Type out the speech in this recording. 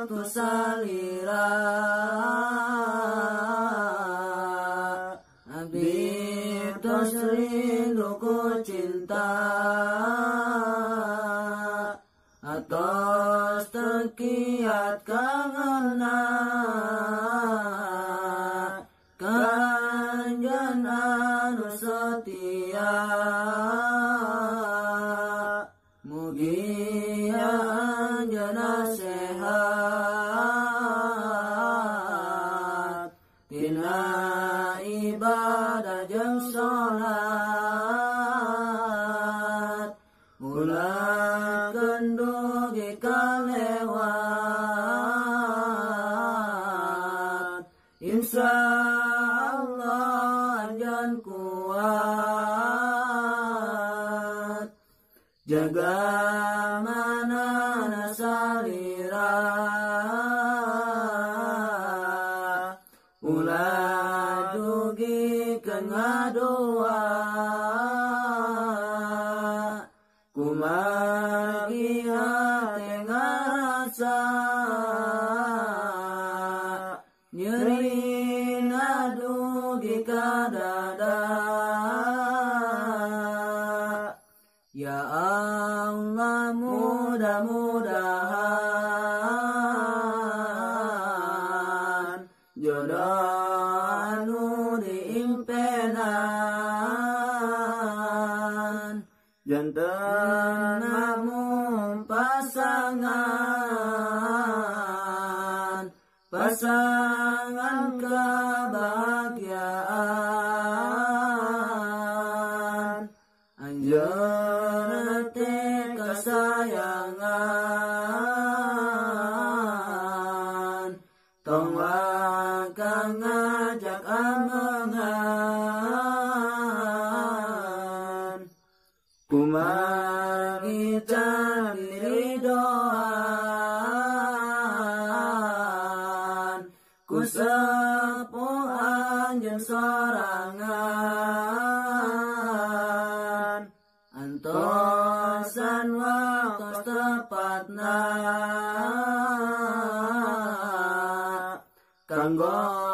waktu salira abdi tos rinduku cinta atos terkiat kangena kanjeng anu setia mugi anjeunna sehat tina ibadah jeung salat ulah kendugi kalewat insyaallah anjeun kuat jaga manana salira ulah dugikeun ngadoa kumagi hate ngarasa nyerina dugi ka dada ya Allah mudah-mudahan jodoh anu diimpenan janten namun pasangan kebahagiaan anjeunna teh kasayangan tong wakang ngajak amengan kumagi can ridhoan ku sepuh anjeun sorangan antosan waktos tepatna kanggo